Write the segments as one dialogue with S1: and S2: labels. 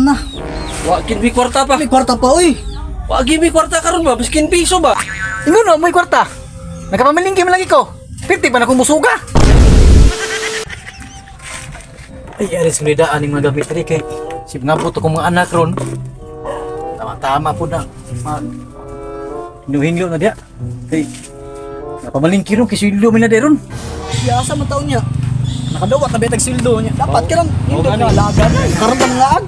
S1: Na,
S2: Wa kinbi kwarta pa.
S1: may kwarta pa, uy.
S2: Wa gimi kwarta karon ba biskin piso ba?
S1: Ingon na, may kwarta. Nakapamalingki man lagi ko. Pirti pa na kong musuga. Ay, aris ngalidaan yung mga gamit rin kay sib nga po to kong mga anak ron. Tama-tama po na. Hinuhinlo na dia. Kay, napamalingki ron, kisildo mo na di ron. Siyasa man taon niya. Nakadawat na betag sildo niya. Dapat ka lang, hindi
S2: Oo,
S1: na alaga na. Karamang laag.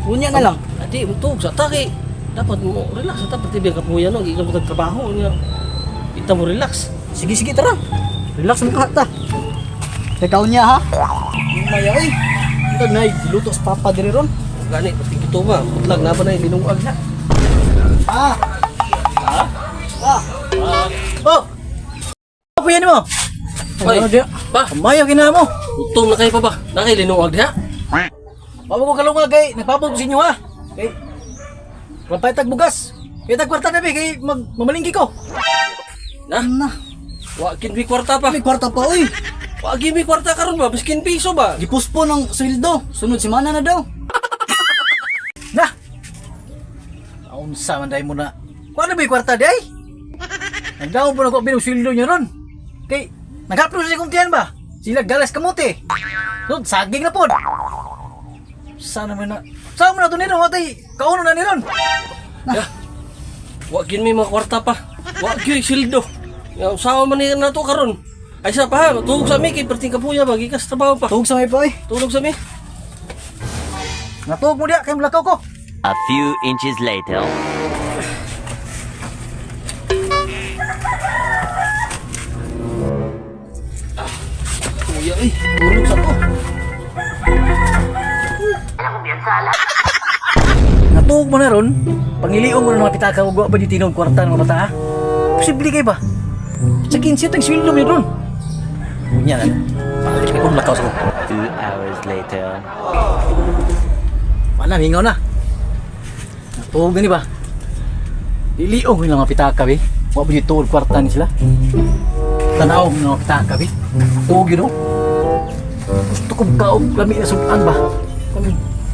S1: Unya na lang.
S2: Adi utog sa taki. Dapat mo relax sa tapat tibig kapuya no, ikaw mo trabaho niya. Kita mo relax.
S1: Sige, sige, tara. Relax mo ka, ta. Ikaw niya, ha? Maya, eh. Ito na, luto sa papa diri ron.
S2: Gani pati gito ba? Putlag na ba na linungag na.
S1: Ah! Ah! Oh! Apa yan mo?
S2: Ay,
S1: Ano dia?
S2: ba?
S1: Kamaya kina mo.
S2: Utom na kayo pa ba? Nakay linungag diha.
S1: Bawa ko kalunga kay nagpapag ko sa inyo ha. Kay Rampay tag bugas. Kay tag kwarta na be kay mamalingki ko.
S2: Na? Wa kinbi kwarta pa.
S1: May kwarta pa uy.
S2: Wa gimi kwarta karon ba biskin piso ba?
S1: Gipuspo ng sweldo. Sunod semana na daw. Na. Unsa man day mo na. Kuan na ba yung kwarta day? Nagdaon po na ko binong sweldo niya ron. Kay nag-upload sa kumtiyan ba? Sila galas kamote. So, saging na po. Sana man na. Saan mo na ito nito? Matay, kauno na niron.
S2: Ya. Wa gimi mga kwarta pa. Wa gyud sildo. Nga usawa man ni na to karon. Ay sa pa, tulog sa mi kay perting kapuya ba gikas trabaho pa.
S1: Tuhog sa may pa eh.
S2: Tulog sa mi.
S1: Natuhog mo diya, kay mulakaw ko.
S3: A few inches later.
S2: Kuya eh, tulog sa to.
S1: Natuhog mo na ron. Pangiliong mo na mga pitaka, huwag ba di tinog kwarta ng mga bata ha? Posible kayo ba? Sa 15 ito yung sweldo mo ron. Yan na. Palit ka kung mulakaw sa ko.
S3: 2 hours later.
S1: Wala, hingaw na. Natuhog na ni ba? Iliong mo yung mga pitaka be. Huwag ba di tuhog kwarta ni sila? Tanaw mo yung mga pitaka be. Tuhog yun o. Gusto kong kaog lami na subukan ba?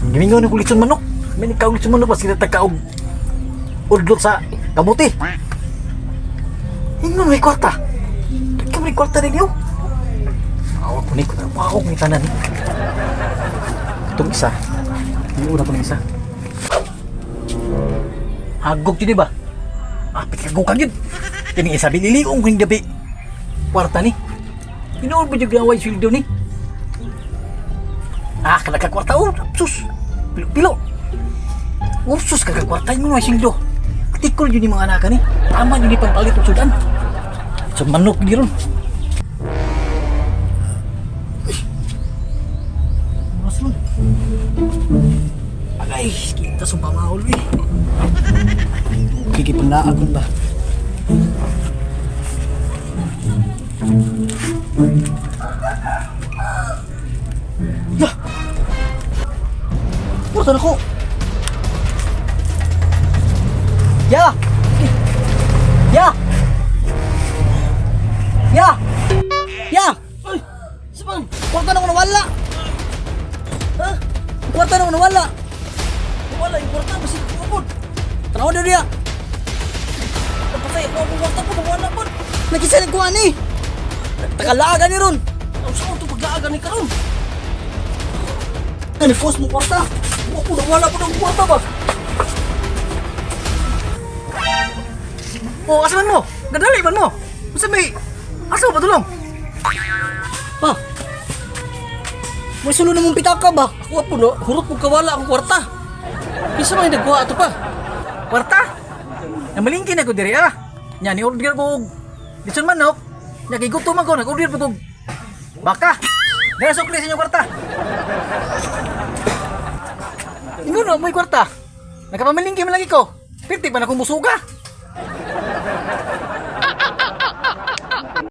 S1: Gimingaw ng kulitson manok. May kaog kulitson manok ba sila tagkaog udlot sa kamuti. Hingaw may kwarta. Ikaw may kwarta rin yun. Awak ko ni ko na paok ni tanan. Itong isa. Yung una ko ng isa. Hagog yun ba? Pikagog ka yun. Kini isa biniliong kong gabi. Kwarta ni. Pinoon ba yung gaway sweldo ni? Kalagkakwarta. Oh, sus. Pilo. Oh, sus, kagakwarta yung mga sweldo. Tikol yun yung mga anak ni. Tama yun yung pampalit ng sudan. Sa manok di ron. Masun. Agay, kita sa pamahol eh. Kikipanglaakon ba? Lah! Puto na ko! Ya! Ya! Ya! Ya!
S2: Ay, saban.
S1: Kwarta na ko nawala!
S2: Ha?
S1: Kwarta na ko nawala!
S2: Wala yung kwarta basi kubod.
S1: Tanaw na diya!
S2: Napatay ako ang kwarta po wala po.
S1: Nakisalig ko ani! Takalaga ni ron!
S2: Ang saan to paglaaga ni karon?
S1: Ano post mo kwarta?
S2: Wala po ng kwarta ba?
S1: Oh, asa man mo? Gadali man mo? Masa may... Asa mo patulong? Pa! May sulo na mong pitaka ba?
S2: Ako po no, hurot mo kawala ang kwarta. Isa man yung nagkuha ito pa.
S1: Kwarta? Namalingkin ako diri ah. Nya ni order ko ditson manok. Nya kay gutom ako nag-order pa ko. Baka. Dara sukli sa inyo kwarta. Ingon na may kwarta. Nakapamalingkin man lagi ko. Pirti pa na kong musuga.